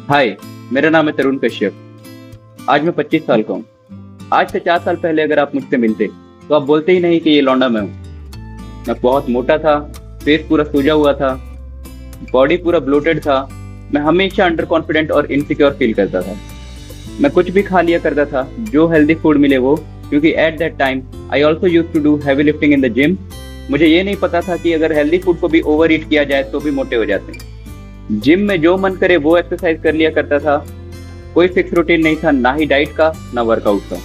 हाय। मेरा नाम है तरुण कश्यप। आज मैं 25 साल का हूँ। आज से 4 साल पहले अगर आप मुझसे मिलते तो आप बोलते ही नहीं कि ये लौंडा मैं हूँ। मैं बहुत मोटा था, फेस पूरा सूजा हुआ था, बॉडी पूरा ब्लोटेड था। मैं हमेशा अंडर कॉन्फिडेंट और इनसिक्योर फील करता था। मैं कुछ भी खा लिया करता था, जो हेल्दी फूड मिले वो, क्योंकि at that time I also use to do heavy lifting in the gym. मुझे ये नहीं पता था कि अगर हेल्दी फूड को भी ओवर ईट किया जाए तो भी मोटे हो जाते हैं। जिम में जो मन करे वो एक्सरसाइज कर लिया करता था। कोई फिक्स रूटीन नहीं था, ना ही डाइट का ना वर्कआउट का।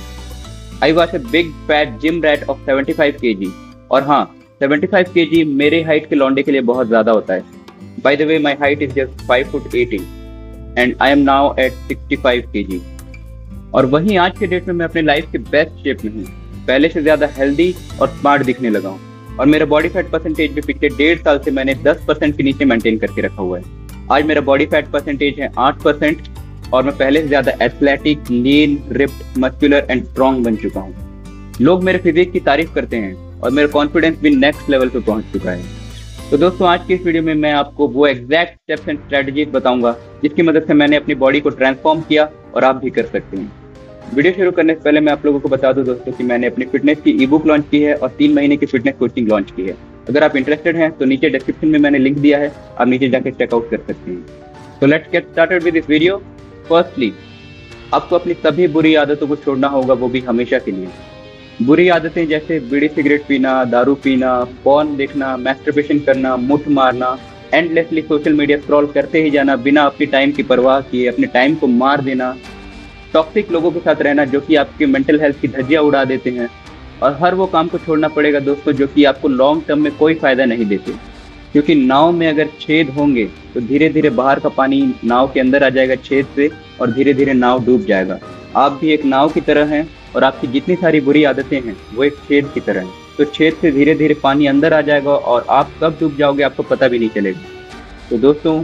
I was a big fat gym rat of 75 kg। और हाँ, 75 kg मेरे हाइट के लौंडे के लिए बहुत ज्यादा होता है। By the way, my height is just 5 foot 18 and I am now at 65 kg। और वहीं आज के डेट में मैं अपने लाइफ के बेस्ट शेप में हूँ। पहले से ज्यादा हेल्दी और स्मार्ट दिखने लगा हूँ। और मेरा बॉडी फैट परसेंटेज भी पिछले 1.5 साल से मैंने 10% के नीचे मेंटेन करके रखा हुआ है। आज मेरा बॉडी फैट परसेंटेज है 8% और मैं पहले से ज्यादा athletic, lean, ripped, muscular and strong बन चुका हूँ। लोग मेरे फिजिक की तारीफ करते हैं और मेरा कॉन्फिडेंस भी नेक्स्ट लेवल पे पहुंच चुका है। तो दोस्तों, आज की इस वीडियो में मैं आपको वो एग्जैक्ट स्टेप्स एंड स्ट्रेटजीज बताऊंगा जिसकी मदद से मैंने अपनी बॉडी को ट्रांसफॉर्म किया और आप भी कर सकते हैं। वीडियो शुरू करने से पहले मैं आप लोगों को बता दूं दोस्तों कि मैंने अपनी फिटनेस की ई बुक लॉन्च की है और 3 महीने की फिटनेस कोचिंग लॉन्च की है। अगर आप इंटरेस्टेड हैं तो नीचे डिस्क्रिप्शन में मैंने लिंक दिया है, आप नीचे जाकर चेकआउट कर सकते हैं। तो let's get started with this video. Firstly, आपको अपनी सभी बुरी आदतों को छोड़ना होगा, वो भी हमेशा के लिए। बुरी आदतें जैसे बीड़ी सिगरेट पीना, दारू पीना, पॉर्न देखना, मैस्टरबेशन करना, मुठ मारना, एंडलेसली सोशल मीडिया स्क्रॉल करते ही जाना बिना अपनी टाइम की परवाह किए, अपने टाइम को मार देना, टॉक्सिक लोगों के साथ रहना जो कि आपके मेंटल हेल्थ की धज्जियां उड़ा देते हैं। और हर वो काम को छोड़ना पड़ेगा दोस्तों जो कि आपको लॉन्ग टर्म में कोई फायदा नहीं देते। क्योंकि नाव में अगर छेद होंगे तो धीरे धीरे बाहर का पानी नाव के अंदर आ जाएगा छेद से और धीरे धीरे नाव डूब जाएगा। आप भी एक नाव की तरह हैं और आपकी जितनी सारी बुरी आदतें हैं वो एक छेद की तरह हैं। तो छेद से धीरे धीरे पानी अंदर आ जाएगा और आप कब डूब जाओगे आपको पता भी नहीं चलेगा। तो दोस्तों,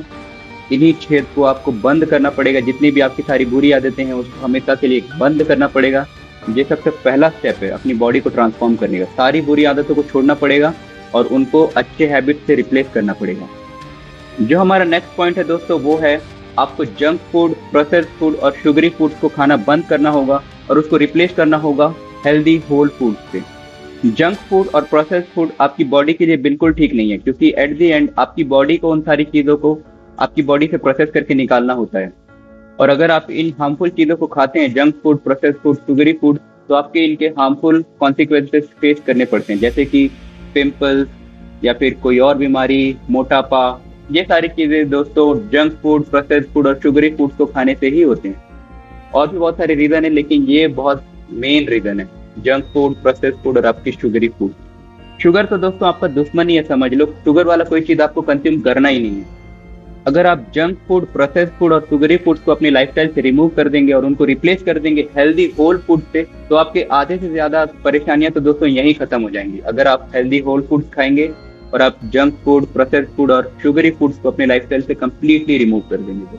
इन्हीं छेद को आपको बंद करना पड़ेगा। जितनी भी आपकी सारी बुरी आदतें हैं उसको हमेशा के लिए बंद करना पड़ेगा। ये सबसे पहला स्टेप है अपनी बॉडी को ट्रांसफॉर्म करने का। सारी बुरी आदतों को छोड़ना पड़ेगा और उनको अच्छे हैबिट से रिप्लेस करना पड़ेगा। जो हमारा नेक्स्ट पॉइंट है दोस्तों वो है आपको जंक फूड, प्रोसेस्ड फूड और शुगरी फूड को खाना बंद करना होगा और उसको रिप्लेस करना होगा हेल्दी होल फूड से। जंक फूड और प्रोसेस्ड फूड आपकी बॉडी के लिए बिल्कुल ठीक नहीं है, क्योंकि एट द एंड आपकी बॉडी को उन सारी चीज़ों को आपकी बॉडी से प्रोसेस करके निकालना होता है। और अगर आप इन हार्मफुल चीज़ों को खाते हैं, junk food, processed food, sugary food, तो आपके इनके हार्मफुल कॉन्सिक्वेंसेस फेस करने पड़ते हैं, जैसे कि पिंपल्स या फिर कोई और बीमारी, मोटापा। ये सारी चीज़ें दोस्तों जंक फूड, प्रोसेस्ड फूड और शुगरी फूड को खाने से ही होते हैं। और भी बहुत सारे रीज़न है लेकिन ये बहुत मेन रीज़न है, जंक फूड, प्रोसेस्ड फूड और आपकी शुगरी फूड। शुगर तो दोस्तों आपका दुश्मन ही है, समझ लो। शुगर वाला कोई चीज़ आपको कंज्यूम करना ही नहीं है। अगर आप जंक फूड, प्रोसेस्ड फूड और शुगरी फूड्स को अपनी लाइफस्टाइल से रिमूव कर देंगे और उनको रिप्लेस कर देंगे हेल्दी होल फूड से, तो आपके आधे से ज्यादा परेशानियां तो दोस्तों यहीं खत्म हो जाएंगी। अगर आप हेल्दी होल फूड्स खाएंगे और आप जंक फूड, प्रोसेस्ड फूड और शुगरी फूड्स को अपने लाइफस्टाइल से कंप्लीटली रिमूव कर देंगे।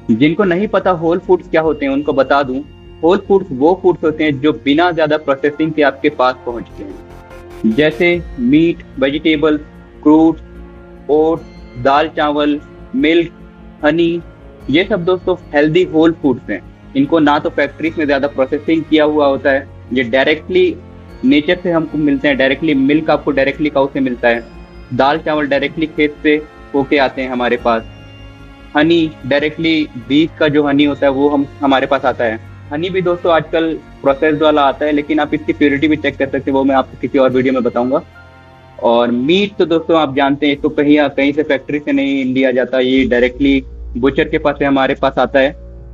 तो जिनको नहीं पता होल फूड्स क्या होते हैं उनको बता दूं, होल फूड्स वो फूड्स होते हैं जो बिना ज्यादा प्रोसेसिंग के आपके पास पहुंचते हैं, जैसे मीट, वेजिटेबल्स, फ्रूट्स, ओट्स, दाल चावल, मिल्क, हनी। ये सब दोस्तों हेल्दी होल फूड्स हैं। इनको ना तो फैक्ट्रीज में ज्यादा प्रोसेसिंग किया हुआ होता है, ये डायरेक्टली नेचर से हमको मिलते हैं। डायरेक्टली मिल्क आपको डायरेक्टली काऊ से मिलता है, दाल चावल डायरेक्टली खेत से होके आते हैं हमारे पास, हनी डायरेक्टली बीज का जो हनी होता है वो हमारे पास आता है। हनी भी दोस्तों आजकल प्रोसेस्ड वाला आता है, लेकिन आप इसकी प्योरिटी भी चेक कर सकते हैं, वो मैं आपको किसी और वीडियो में बताऊंगा। और मीट तो दोस्तों आप जानते हैं, इसको कहीं से फैक्ट्री से नहीं लिया जाता, ये डायरेक्टली बुचर के पास से हमारे पास आता है।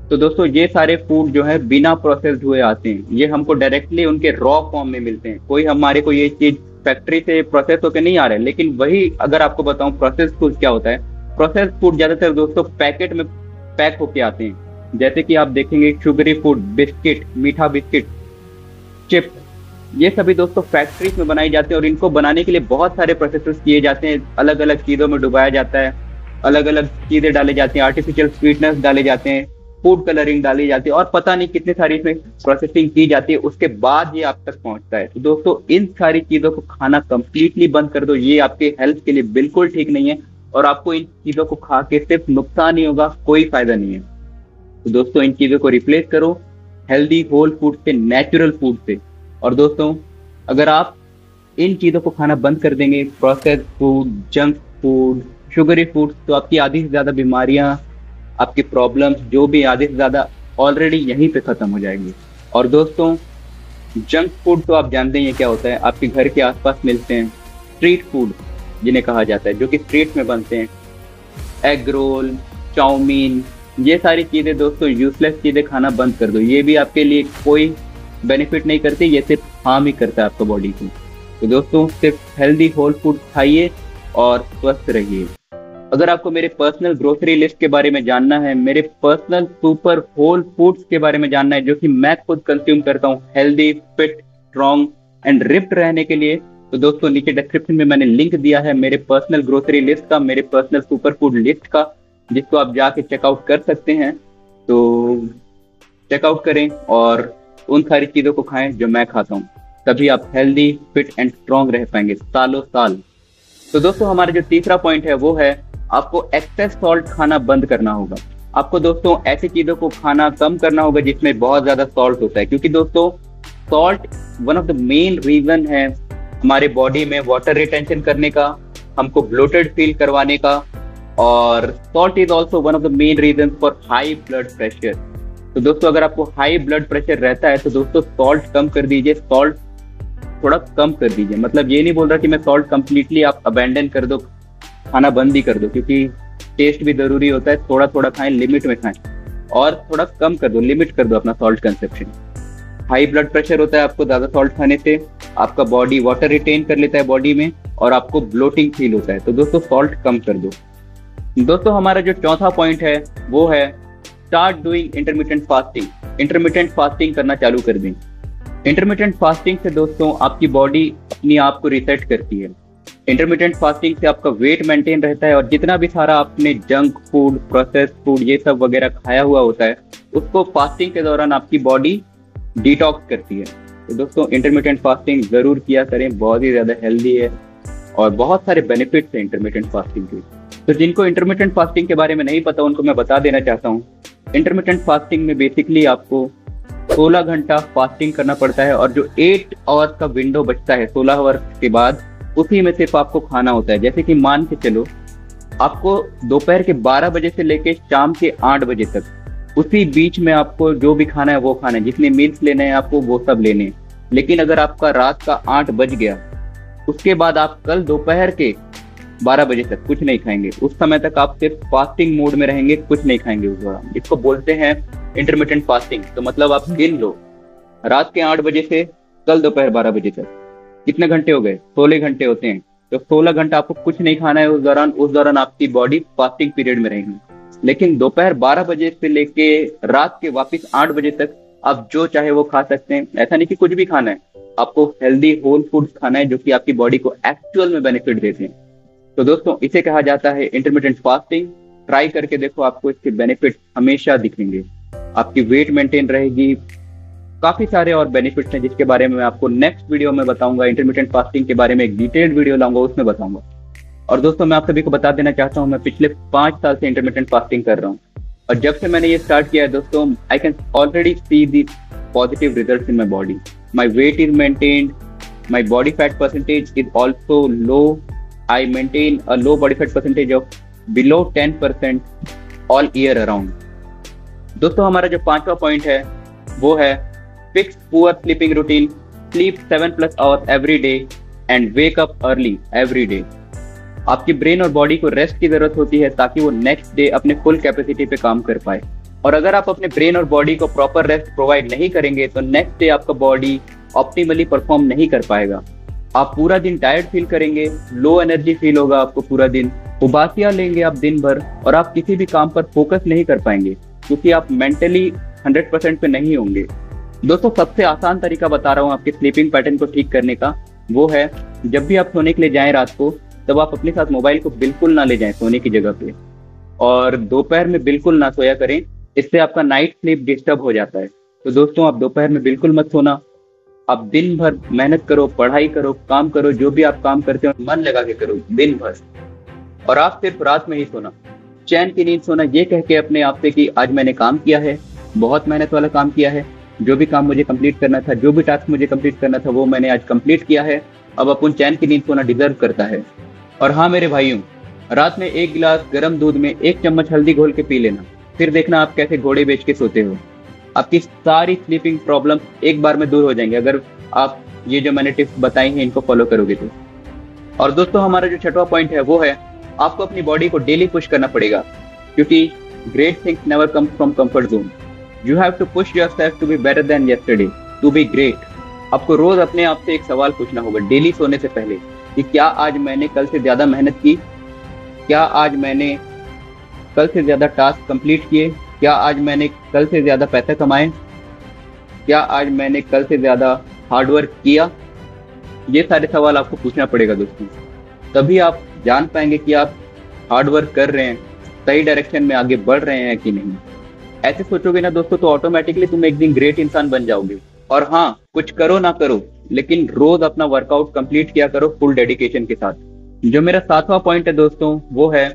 तो दोस्तों ये सारे फूड जो है बिना प्रोसेस्ड हुए आते हैं, ये हमको डायरेक्टली उनके रॉ फॉर्म में मिलते हैं। कोई हमारे को ये चीज फैक्ट्री से प्रोसेस होकर नहीं आ रहा है। लेकिन वही अगर आपको बताऊं प्रोसेस्ड फूड क्या होता है, प्रोसेस्ड फूड ज्यादातर दोस्तों पैकेट में पैक होके आते हैं। जैसे कि आप देखेंगे शुगरी फूड, बिस्किट, मीठा बिस्किट, चिप्स, ये सभी दोस्तों फैक्ट्रीज में बनाई जाते हैं और इनको बनाने के लिए बहुत सारे प्रोसेसेस किए जाते हैं। अलग अलग चीज़ों में डुबाया जाता है, अलग अलग चीज़ें डाले जाती हैं, आर्टिफिशियल स्वीटनेस डाले जाते हैं, फूड कलरिंग डाली जाती है और पता नहीं कितने सारी इसमें प्रोसेसिंग की जाती है, उसके बाद ये आप तक पहुंचता है। तो दोस्तों इन सारी चीज़ों को खाना कंप्लीटली बंद कर दो, ये आपके हेल्थ के लिए बिल्कुल ठीक नहीं है और आपको इन चीज़ों को खा के सिर्फ नुकसान ही होगा, कोई फायदा नहीं है। तो दोस्तों इन चीज़ों को रिप्लेस करो हेल्दी होल फूड से, नेचुरल फूड से। और दोस्तों अगर आप इन चीज़ों को खाना बंद कर देंगे, process food, junk food, sugary food, तो आपकी आधी से ज़्यादा बीमारियां, आपकी प्रॉब्लम्स जो भी आधे से ज़्यादा ऑलरेडी यहीं पे ख़त्म हो जाएंगी। और दोस्तों जंक फूड तो आप जानते ही हैं क्या होता है, आपके घर के आसपास मिलते हैं, स्ट्रीट फूड जिन्हें कहा जाता है, जो कि स्ट्रीट में बनते हैं, एग रोल, चाउमीन, ये सारी चीज़ें दोस्तों यूजलेस चीज़ें खाना बंद कर दो। ये भी आपके लिए कोई बेनिफिट नहीं करती, ये सिर्फ हार्म ही करता है आपको बॉडी को। तो दोस्तों सिर्फ हेल्दी होल फूड खाइए और स्वस्थ रहिए। अगर आपको मेरे पर्सनल ग्रोसरी लिस्ट के बारे में जानना है, मेरे पर्सनल सुपर होल फूड्स के बारे में जानना है जो कि मैं खुद कंज्यूम करता हूँ healthy, fit, strong and ripped रहने के लिए, तो दोस्तों नीचे डिस्क्रिप्शन में मैंने लिंक दिया है मेरे पर्सनल ग्रोसरी लिस्ट का, मेरे पर्सनल सुपर फूड लिस्ट का, जिसको आप जाके चेकआउट कर सकते हैं। तो चेकआउट करें और उन सारी चीज़ों को खाएं जो मैं खाता हूँ, तभी आप हेल्दी, फिट एंड स्ट्रॉन्ग रह पाएंगे सालों साल। तो दोस्तों हमारा जो तीसरा पॉइंट है वो है आपको एक्सेस सॉल्ट खाना बंद करना होगा। आपको दोस्तों ऐसी चीज़ों को खाना कम करना होगा जिसमें बहुत ज़्यादा सॉल्ट होता है, क्योंकि दोस्तों salt one of the main reason है हमारे बॉडी में वाटर रिटेंशन करने का, हमको ब्लोटेड फील करवाने का, और salt is also one of the main reason for high blood pressure. तो दोस्तों अगर आपको हाई ब्लड प्रेशर रहता है तो दोस्तों सॉल्ट कम कर दीजिए, सॉल्ट थोड़ा कम कर दीजिए। मतलब ये नहीं बोल रहा कि मैं सॉल्ट कंप्लीटली आप अबेंडन कर दो, खाना बंद ही कर दो, क्योंकि टेस्ट भी जरूरी होता है, थोड़ा थोड़ा खाएं, लिमिट में खाएं, और थोड़ा कम कर दो, लिमिट कर दो अपना salt consumption. High blood pressure होता है, आपको ज्यादा सॉल्ट खाने से आपका बॉडी वाटर रिटेन कर लेता है बॉडी में और आपको ब्लोटिंग फील होता है, तो दोस्तों सॉल्ट कम कर दो। दोस्तों हमारा जो चौथा पॉइंट है वो है start doing intermittent fasting. Intermittent fasting करना चालू कर दें। इंटरमिटेंट फास्टिंग से दोस्तों आपकी बॉडी अपनी आप को रिसेट करती है। इंटरमिटेंट फास्टिंग से आपका वेट मेंटेन रहता है और जितना भी सारा आपने जंक फूड, प्रोसेस फूड ये सब वगैरह खाया हुआ होता है उसको फास्टिंग के दौरान आपकी बॉडी डिटॉक्स करती है। तो दोस्तों इंटरमिटेंट फास्टिंग जरूर किया करें, बहुत ही ज्यादा हेल्दी है और बहुत सारे बेनिफिट्स हैं इंटरमिटेंट फास्टिंग के। तो जिनको इंटरमिटेंट फास्टिंग के बारे में नहीं पता उनको मैं बता देना चाहता हूँ। इंटरमिटेंट फास्टिंग में बेसिकली आपको 16 घंटा फास्टिंग करना पड़ता है और जो 8 आवर्स का विंडो बचता है 16 आवर्स के बाद, उसी में सिर्फ आपको खाना होता है। जैसे कि मान के चलो आपको दोपहर के 12 बजे से लेके शाम के 8 बजे तक उसी बीच में आपको जो भी खाना है वो खाना है, जितने मील्स लेने हैं आपको वो सब लेने हैं। लेकिन अगर आपका रात का 8 बज गया उसके बाद आप कल दोपहर के 12 बजे तक कुछ नहीं खाएंगे, उस समय तक आप सिर्फ फास्टिंग मोड में रहेंगे, कुछ नहीं खाएंगे उस दौरान। इसको बोलते हैं इंटरमिटेंट फास्टिंग। तो मतलब आप गिन लो रात के 8 बजे से कल दोपहर 12 बजे तक कितने घंटे हो गए, 16 घंटे होते हैं। तो 16 घंटा आपको कुछ नहीं खाना है उस दौरान आपकी बॉडी फास्टिंग पीरियड में रहेगी। लेकिन दोपहर 12 बजे से लेके रात के वापस 8 बजे तक आप जो चाहे वो खा सकते हैं। ऐसा नहीं कि कुछ भी खाना है, आपको हेल्दी होल फूड खाना है जो कि आपकी बॉडी को एक्चुअल में बेनिफिट देते हैं। तो दोस्तों इसे कहा जाता है इंटरमिटेंट फास्टिंग। ट्राई करके देखो, आपको इसके बेनिफिट हमेशा दिखेंगे। आपकी वेट मेंटेन रहेगी, काफी सारे और बेनिफिट्स हैं जिसके बारे में मैं आपको नेक्स्ट वीडियो में बताऊंगा। इंटरमिटेंट फास्टिंग के बारे में एक डिटेल्ड वीडियो लाऊंगा, उसमें बताऊंगा। और दोस्तों मैं आप सभी को बता देना चाहता हूं, मैं पिछले 5 साल से इंटरमिटेंट फास्टिंग कर रहा हूं और जब से मैंने ये स्टार्ट किया है दोस्तों, I can already see the positive results in my body. My weight is maintained, my body fat percentage is also low, I maintain a low body fat percentage of below 10% all year around। दोस्तों हमारा जो 5वां point है वो है fix poor sleeping routine, sleep 7+ hours every day and wake up early every day। आपकी brain और body को रेस्ट की जरूरत होती है ताकि वो नेक्स्ट डे अपने फुल कैपेसिटी पे काम कर पाए। और अगर आप अपने ब्रेन और बॉडी को प्रॉपर रेस्ट प्रोवाइड नहीं करेंगे तो नेक्स्ट डे आपका बॉडी ऑप्टिमली परफॉर्म नहीं कर पाएगा। आप पूरा दिन टायर्ड फील करेंगे, लो एनर्जी फील होगा आपको पूरा दिन, उबासियां लेंगे आप दिन भर और आप किसी भी काम पर फोकस नहीं कर पाएंगे क्योंकि आप मेंटली 100% पे नहीं होंगे। दोस्तों सबसे आसान तरीका बता रहा हूँ आपके स्लीपिंग पैटर्न को ठीक करने का, वो है जब भी आप सोने के लिए जाएं रात को, तब आप अपने साथ मोबाइल को बिल्कुल ना ले जाएं सोने की जगह पे, और दोपहर में बिल्कुल ना सोया करें, इससे आपका नाइट स्लीप डिस्टर्ब हो जाता है। तो दोस्तों आप दोपहर में बिल्कुल मत सोना, आप दिन भर मेहनत करो, पढ़ाई करो, काम करो, जो भी आप काम करते हो मन लगा के करो दिन भर, और आप सिर्फ रात में ही सोना। चैन की नींद सोना ये कह के अपने आप से कि आज मैंने काम किया है, बहुत मेहनत वाला काम किया है, जो भी काम मुझे कंप्लीट करना था, जो भी टास्क मुझे कंप्लीट करना था वो मैंने आज कंप्लीट किया है, अब अपन चैन की नींद सोना डिजर्व करता है। और हाँ मेरे भाइयों, रात में 1 गिलास गर्म दूध में 1 चम्मच हल्दी घोल के पी लेना, फिर देखना आप कैसे घोड़े बेच के सोते हो। आपकी सारी स्लीपिंग प्रॉब्लम एक बार में दूर हो जाएंगे अगर आप ये जो मैंने टिप्स बताई हैं इनको फॉलो करोगे तो। और दोस्तों हमारा जो छठवां पॉइंट है वो है आपको अपनी बॉडी को डेली पुश करना पड़ेगा, क्योंकि great things never come from comfort zone. You have to push yourself to be better than yesterday, to be great. आपको रोज अपने आप से एक सवाल पूछना होगा डेली सोने से पहले कि क्या आज मैंने कल से ज्यादा मेहनत की, क्या आज मैंने कल से ज्यादा टास्क कंप्लीट किए, क्या आज मैंने कल से ज्यादा पैसा कमाए, क्या आज मैंने कल से ज्यादा हार्डवर्क किया। ये सारे सवाल आपको पूछना पड़ेगा दोस्तों, तभी आप जान पाएंगे कि आप हार्डवर्क कर रहे हैं, सही डायरेक्शन में आगे बढ़ रहे हैं कि नहीं। ऐसे सोचोगे ना दोस्तों तो ऑटोमेटिकली तुम एक दिन ग्रेट इंसान बन जाओगे। और हाँ, कुछ करो ना करो लेकिन रोज अपना वर्कआउट कंप्लीट किया करो फुल डेडिकेशन के साथ। जो मेरा 7वां पॉइंट है दोस्तों वो है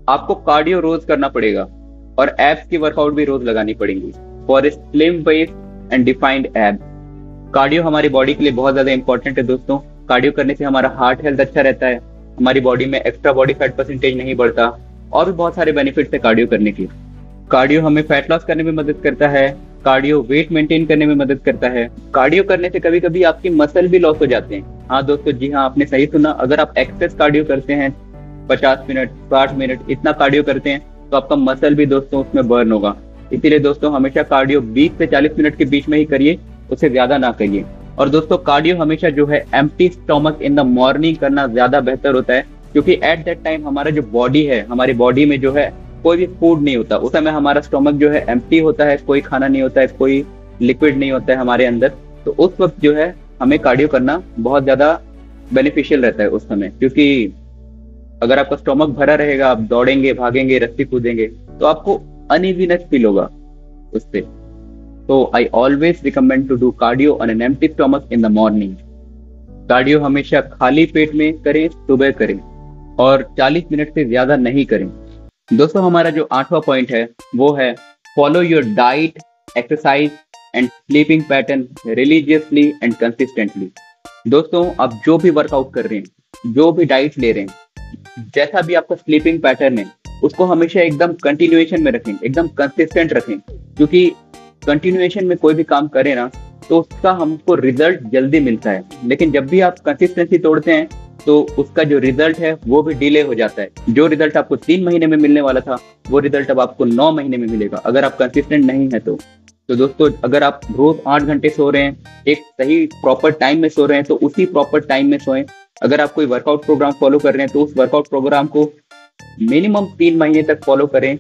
आपको कार्डियो रोज करना पड़ेगा और एब्स की वर्कआउट भी रोज लगानी पड़ेगी for a slim waist and defined ab. Cardio हमारी बॉडी के लिए बहुत ज्यादा इंपॉर्टेंट है दोस्तों। कार्डियो करने से हमारा हार्ट हेल्थ अच्छा रहता है, हमारी बॉडी में एक्स्ट्रा बॉडी फैट परसेंटेज नहीं बढ़ता, और भी बहुत सारे बेनिफिट्स है कार्डियो करने के। कार्डियो हमें फैट लॉस करने में मदद करता है, कार्डियो वेट मेंटेन करने में मदद करता है। कार्डियो करने से कभी कभी आपकी मसल भी लॉस हो जाते हैं। हाँ दोस्तों, जी हाँ, आपने सही सुना। अगर आप एक्सेस कार्डियो करते हैं 50 मिनट 60 मिनट इतना कार्डियो करते हैं तो आपका मसल भी दोस्तों उसमें बर्न होगा। इसीलिए दोस्तों हमेशा कार्डियो 20 से 40 मिनट के बीच में ही करिए, उससे ज्यादा ना करिए। और दोस्तों कार्डियो हमेशा जो है empty stomach in the morning करना ज्यादा बेहतर होता है, क्योंकि एट दैट टाइम हमारा जो बॉडी है, हमारी बॉडी में जो है कोई भी फूड नहीं होता। उस समय हमारा स्टोमक जो है एम्प्टी होता है, कोई खाना नहीं होता है, कोई लिक्विड नहीं होता है हमारे अंदर। तो उस वक्त जो है हमें कार्डियो करना बहुत ज्यादा बेनिफिशियल रहता है उस समय, क्योंकि अगर आपका स्टोमक भरा रहेगा, आप दौड़ेंगे, भागेंगे, रस्सी कूदेंगे तो आपको अनइजीनेस फील होगा उससे। तो I always recommend to do cardio on an empty stomach in the morning. Cardio हमेशा खाली पेट में करें, सुबह करें, और 40 मिनट से ज्यादा नहीं करें। दोस्तों हमारा जो 8वां पॉइंट है वो है follow your diet, exercise and sleeping pattern religiously and consistently. दोस्तों आप जो भी वर्कआउट कर रहे हैं, जो भी डाइट ले रहे हैं, जैसा भी आपका स्लीपिंग पैटर्न है, उसको हमेशा एकदम कंटिन्यूएशन में रखें, एकदम कंसिस्टेंट रखें। क्योंकि कंटिन्यूएशन में कोई भी काम करें ना तो उसका हमको रिजल्ट जल्दी मिलता है, लेकिन जब भी आप कंसिस्टेंसी तोड़ते हैं तो उसका जो रिजल्ट है वो भी डिले हो जाता है। जो रिजल्ट आपको 3 महीने में मिलने वाला था वो रिजल्ट अब आपको 9 महीने में मिलेगा, अगर आप कंसिस्टेंट नहीं है तो दोस्तों अगर आप रोज 8 घंटे सो रहे हैं, एक सही प्रॉपर टाइम में सो रहे हैं, तो उसी प्रॉपर टाइम में सोएं। अगर आप कोई वर्कआउट प्रोग्राम फॉलो कर रहे हैं तो उस वर्कआउट प्रोग्राम को मिनिमम 3 महीने तक फॉलो करें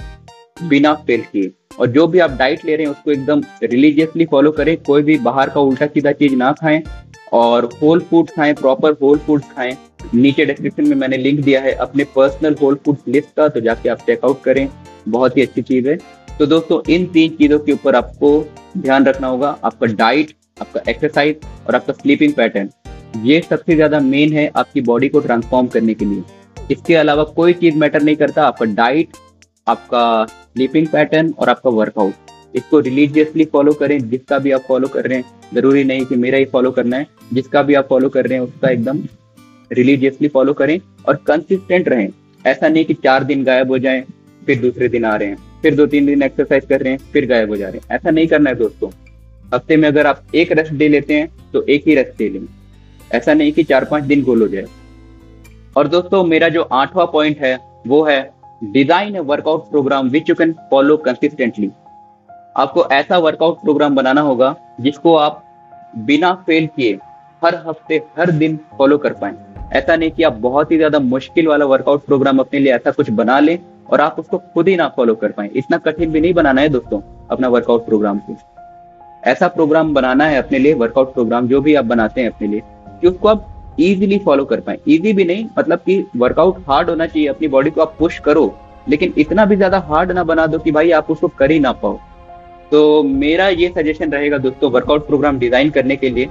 बिना फेल किए। और जो भी आप डाइट ले रहे हैं उसको एकदम रिलीजियसली फॉलो करें। कोई भी बाहर का उल्टा सीधा चीज ना खाएं और होल फूड खाएं, प्रॉपर होल फूड खाएं। नीचे डिस्क्रिप्शन में मैंने लिंक दिया है अपने पर्सनल होल फूड लिस्ट का, तो जाके आप चेकआउट करें, बहुत ही अच्छी चीज है। तो दोस्तों इन 3 चीजों के ऊपर आपको ध्यान रखना होगा, आपका डाइट, आपका एक्सरसाइज और आपका स्लीपिंग पैटर्न। ये सबसे ज्यादा मेन है आपकी बॉडी को ट्रांसफॉर्म करने के लिए। इसके अलावा कोई चीज मैटर नहीं करता। आपका डाइट, आपका स्लीपिंग पैटर्न और आपका वर्कआउट, इसको रिलीजियसली फॉलो करें। जिसका भी आप फॉलो कर रहे हैं, जरूरी नहीं कि मेरा ही फॉलो करना है, जिसका भी आप फॉलो कर रहे हैं उसका एकदम रिलीजियसली फॉलो करें और कंसिस्टेंट रहें। ऐसा नहीं कि 4 दिन गायब हो जाएं फिर दूसरे दिन आ रहे हैं, फिर 2-3 दिन एक्सरसाइज कर रहे हैं फिर गायब हो जा रहे हैं। ऐसा नहीं करना है दोस्तों। हफ्ते में अगर आप एक रेस्ट डे लेते हैं तो एक ही रेस्ट डे लें, ऐसा नहीं कि 4-5 दिन गोल हो जाए। और दोस्तों मेरा जो 8वां पॉइंट है वो है design a workout program which you can follow consistently. आपको ऐसा वर्कआउट प्रोग्राम बनाना होगा जिसको आप बिना फेल किए हर हफ्ते हर दिन फॉलो कर पाएं। ऐसा नहीं कि आप बहुत ही ज्यादा मुश्किल वाला वर्कआउट प्रोग्राम अपने लिए ऐसा कुछ बना लें और आप उसको खुद ही ना फॉलो कर पाएं। इतना कठिन भी नहीं बनाना है दोस्तों अपना वर्कआउट प्रोग्राम को। ऐसा प्रोग्राम बनाना है अपने लिए, वर्कआउट प्रोग्राम जो भी आप बनाते हैं अपने लिए, कि उसको आप इजीली फॉलो कर पाए। इजी भी नहीं, मतलब कि वर्कआउट हार्ड होना चाहिए, अपनी बॉडी को आप पुश करो, लेकिन इतना भी ज्यादा हार्ड ना बना दो कि भाई आप उसको कर ही ना पाओ। तो मेरा ये सजेशन रहेगा दोस्तों वर्कआउट प्रोग्राम डिजाइन करने के लिए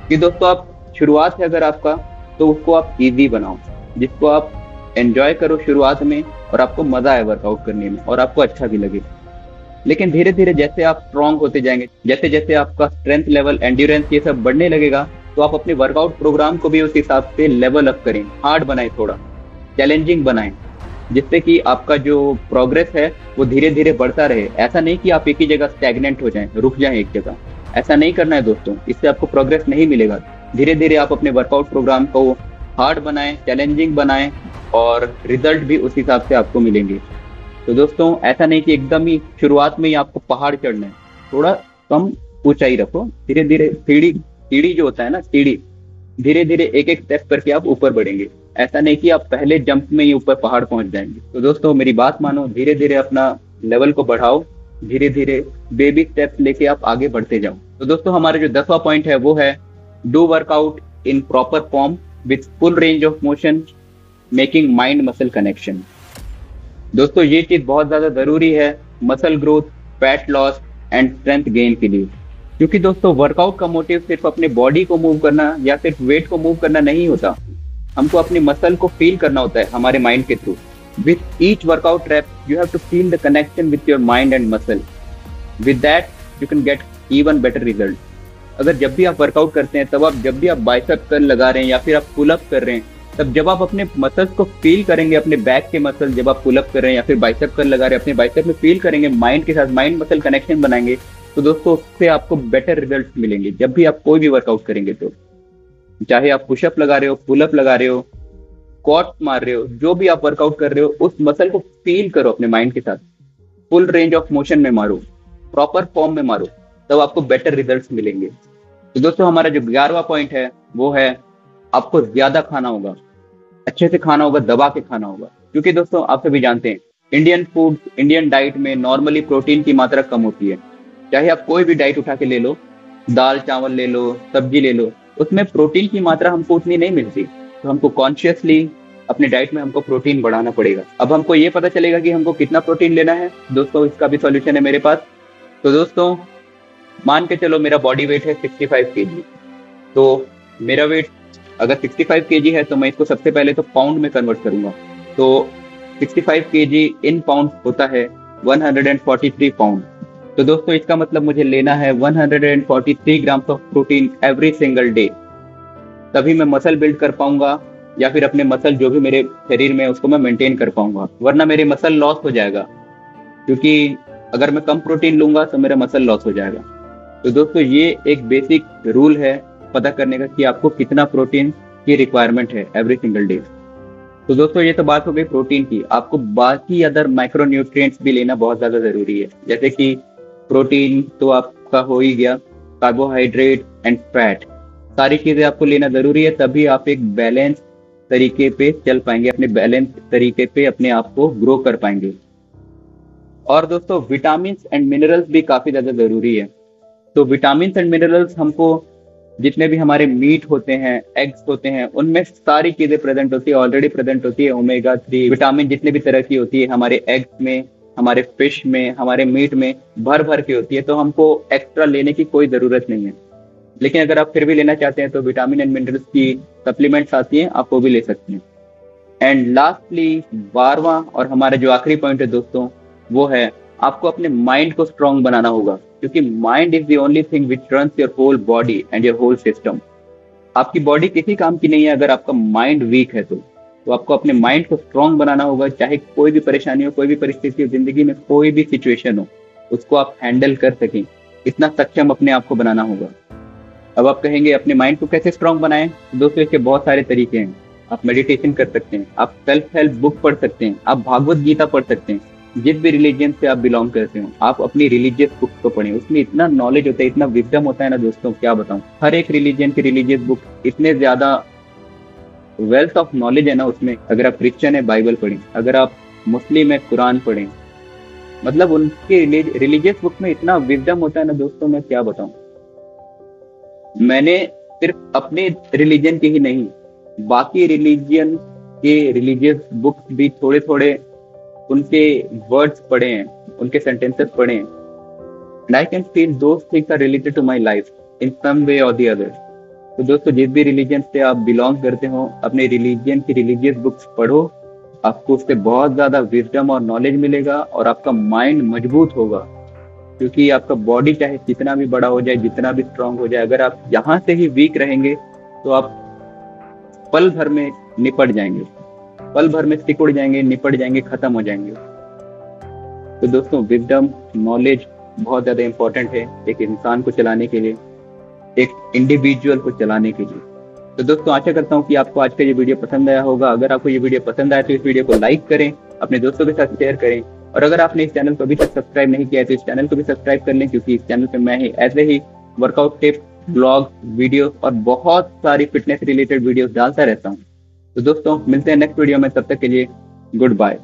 कि दोस्तों आप शुरुआत है अगर आपका, तो उसको आप इजी बनाओ, जिसको आप एंजॉय करो शुरुआत में और आपको मजा आए वर्कआउट करने में और आपको अच्छा भी लगे। लेकिन धीरे धीरे जैसे आप स्ट्रांग होते जाएंगे, जैसे जैसे आपका स्ट्रेंथ लेवल, एंड्योरेंस ये सब बढ़ने लगेगा, तो आप अपने वर्कआउट प्रोग्राम को भी उस हिसाब से लेवल अप करें, हार्ड बनाएं, थोड़ा चैलेंजिंग बनाएं, जिससे कि आपका जो प्रोग्रेस है वो धीरे धीरे बढ़ता रहे। ऐसा नहीं कि आप एक ही जगह स्टैग्नेंट हो जाएं, रुक जाएं एक जगह। ऐसा नहीं करना है दोस्तों, इससे आपको प्रोग्रेस नहीं मिलेगा। धीरे धीरे आप अपने वर्कआउट प्रोग्राम को हार्ड बनाएं, चैलेंजिंग बनाएं और रिजल्ट भी उस हिसाब से आपको मिलेंगे। तो दोस्तों ऐसा नहीं कि एकदम ही शुरुआत में ही आपको पहाड़ चढ़ना है, थोड़ा कम ऊंचाई रखो, धीरे धीरे सीढ़ी सीढ़ी जो होता है ना, सीढ़ी धीरे धीरे एक एक स्टेप करके आप ऊपर बढ़ेंगे। ऐसा नहीं कि आप पहले जंप में ही ऊपर पहाड़ पहुंच जाएंगे। तो दोस्तों मेरी बात मानो, धीरे धीरे अपना लेवल को बढ़ाओ, धीरे धीरे बेबी स्टेप्स लेके आप आगे बढ़ते जाओ। तो दोस्तों हमारा जो 10वां पॉइंट है वो है do workout in proper form with full range of motion making mind muscle connection. दोस्तों ये चीज बहुत ज्यादा जरूरी है muscle growth, fat loss and strength gain के लिए, क्योंकि दोस्तों वर्कआउट का मोटिव सिर्फ अपने बॉडी को मूव करना या सिर्फ वेट को मूव करना नहीं होता। हमको अपनी मसल को फील करना होता है हमारे माइंड के through. With each workout rep you have to feel the connection with your mind and muscle. With that you can get even better result. अगर जब भी आप वर्कआउट करते हैं, तब आप जब भी आप बाइसेप कर्ल लगा रहे हैं या फिर आप पुल अप कर रहे हैं, तब जब आप अपने मसल्स को फील करेंगे, अपने बैक के मसल जब आप पुल अप कर रहे हैं या फिर बाइसेप कर्ल लगा रहे हैं, अपने बाइसेप में फील करेंगे, माइंड के साथ माइंड मसल कनेक्शन बनाएंगे, तो दोस्तों उससे आपको बेटर रिजल्ट मिलेंगे। जब भी आप कोई भी वर्कआउट करेंगे, तो चाहे आप पुशअप लगा रहे हो, पुल अप लगा रहे हो, स्क्वाट मार रहे हो, जो भी आप वर्कआउट कर रहे हो, उस मसल को फील करो अपने माइंड के साथ, फुल रेंज ऑफ मोशन में मारो, प्रॉपर फॉर्म में मारो, तब आपको बेटर रिजल्ट्स मिलेंगे। तो दोस्तों हमारा जो 11वां पॉइंट है वो है आपको ज्यादा खाना होगा, अच्छे से खाना होगा, दबा के खाना होगा। क्योंकि दोस्तों आप सभी जानते हैं इंडियन फूड, इंडियन डाइट में नॉर्मली प्रोटीन की मात्रा कम होती है। चाहे आप कोई भी डाइट उठा के ले लो, दाल चावल ले लो, सब्जी ले लो, उसमें प्रोटीन की मात्रा हमको उतनी नहीं मिलती। तो हमको कॉन्शियसली अपने डाइट में हमको प्रोटीन बढ़ाना पड़ेगा। अब हमको ये पता चलेगा कि हमको कितना प्रोटीन लेना है। दोस्तों इसका भी सॉल्यूशन है मेरे पास। तो दोस्तों मान के चलो मेरा बॉडी वेट है 65 kg, तो मेरा वेट अगर 65 kg है तो मैं इसको सबसे पहले तो पाउंड में कन्वर्ट करूंगा। तो 65 kg इन पाउंड होता है 143 पाउंड। तो दोस्तों इसका मतलब मुझे लेना है 143 gram of protein every single day, तभी मैं मसल बिल्ड कर पाऊंगा या फिर अपने मसल जो भी मेरे शरीर में है उसको मैं मेंटेन कर पाऊंगा। वरना मेरे मसल लॉस हो जाएगा, क्योंकि अगर मैं कम प्रोटीन लूंगा तो मेरा मसल लॉस हो जाएगा। तो दोस्तों ये एक बेसिक रूल है पता करने का कि आपको कितना प्रोटीन की रिक्वायरमेंट है एवरी सिंगल डे। तो दोस्तों ये तो बात हो गई प्रोटीन की। आपको बाकी अदर माइक्रो न्यूट्रिएंट्स भी लेना बहुत ज्यादा जरूरी है। जैसे कि प्रोटीन तो आपका हो ही गया, कार्बोहाइड्रेट एंड फैट, सारी चीजें आपको लेना जरूरी है, तभी आप एक बैलेंस तरीके पे चल पाएंगे, अपने बैलेंस तरीके पे अपने आप को ग्रो कर पाएंगे। और दोस्तों विटामिन एंड मिनरल्स भी काफी ज्यादा जरूरी है। तो विटामिन एंड मिनरल्स हमको जितने भी हमारे मीट होते हैं, एग्स होते हैं, उनमें सारी चीजें प्रेजेंट होती है, ऑलरेडी प्रेजेंट होती है। ओमेगा 3 विटामिन जितने भी तरह की होती है हमारे एग्स में, हमारे फिश में, हमारे मीट में भर भर के होती है। तो हमको एक्स्ट्रा लेने की कोई जरूरत नहीं है। लेकिन अगर आप फिर भी लेना चाहते हैं तो विटामिन एंड मिनरल्स की सप्लीमेंट्स आती हैं, आप वो भी ले सकते हैं। एंड लास्टली 12वां और हमारा जो आखिरी पॉइंट है दोस्तों, वो है आपको अपने माइंड को स्ट्रांग बनाना होगा, क्योंकि mind is the only thing which runs your whole body and your whole system. आपकी बॉडी किसी काम की नहीं है अगर आपका माइंड वीक है। तो आपको अपने माइंड को स्ट्रांग बनाना होगा। चाहे कोई भी परेशानी हो, कोई भी परिस्थिति हो, जिंदगी में कोई भी सिचुएशन हो, उसको आप हैंडल कर सकें, इतना सक्षम अपने आप को बनाना होगा। अब आप कहेंगे अपने माइंड को कैसे स्ट्रांग बनाएं? दोस्तों इसके बहुत सारे तरीके हैं। आप मेडिटेशन कर सकते हैं, आप सेल्फ हेल्प बुक पढ़ सकते हैं, आप भागवत गीता पढ़ सकते हैं। जिस भी रिलीजन से आप बिलोंग करते हो, आप अपनी रिलीजियस बुक को पढ़ें। उसमें इतना नॉलेज होता है, इतना विजडम होता है ना दोस्तों, क्या बताऊं। हर एक रिलीजन की रिलीजियस बुक इतने ज्यादा वेल्थ ऑफ नॉलेज है ना उसमें। अगर आप क्रिश्चियन है बाइबल पढ़ें, अगर आप मुस्लिम है कुरान पढ़ें, मतलब उनके रिलीजियस बुक में इतना विजडम होता है ना दोस्तों, मैं क्या बताऊं। मैंने सिर्फ अपने रिलीजन के ही नहीं, बाकी रिलीजन के रिलीजियस बुक्स भी थोड़े थोड़े उनके वर्ड्स पढ़े हैं, उनके सेंटेंसेस पढ़े हैं, and I can feel those things are related to my life in some way or the other. तो दोस्तों जिस भी रिलीजन से आप बिलोंग करते हो, अपने रिलीजन की रिलीजियस बुक्स पढ़ो, आपको उससे बहुत ज्यादा विजडम और नॉलेज मिलेगा और आपका माइंड मजबूत होगा। क्योंकि आपका बॉडी चाहे जितना भी बड़ा हो जाए, जितना भी स्ट्रांग हो जाए, अगर आप यहाँ से ही वीक रहेंगे तो आप पल भर में निपट जाएंगे, पल भर में सिकुड़ जाएंगे, निपट जाएंगे, खत्म हो जाएंगे। तो दोस्तों, विजडम, नॉलेज बहुत ज्यादा इंपॉर्टेंट है एक इंसान को चलाने के लिए, एक इंडिविजुअल को चलाने के लिए। तो दोस्तों, आशा करता हूँ कि आपको आज का ये वीडियो पसंद आया होगा। अगर आपको ये वीडियो पसंद आया तो इस वीडियो को लाइक करें, अपने दोस्तों के साथ शेयर करें, और अगर आपने इस चैनल को अभी तक सब्सक्राइब नहीं किया है तो इस चैनल को भी सब्सक्राइब कर लें, क्योंकि इस चैनल पे मैं ही ऐसे ही वर्कआउट टिप्स, ब्लॉग, वीडियो और बहुत सारी फिटनेस रिलेटेड वीडियो डालता रहता हूँ। तो दोस्तों, मिलते हैं नेक्स्ट वीडियो में, तब तक के लिए गुड बाय।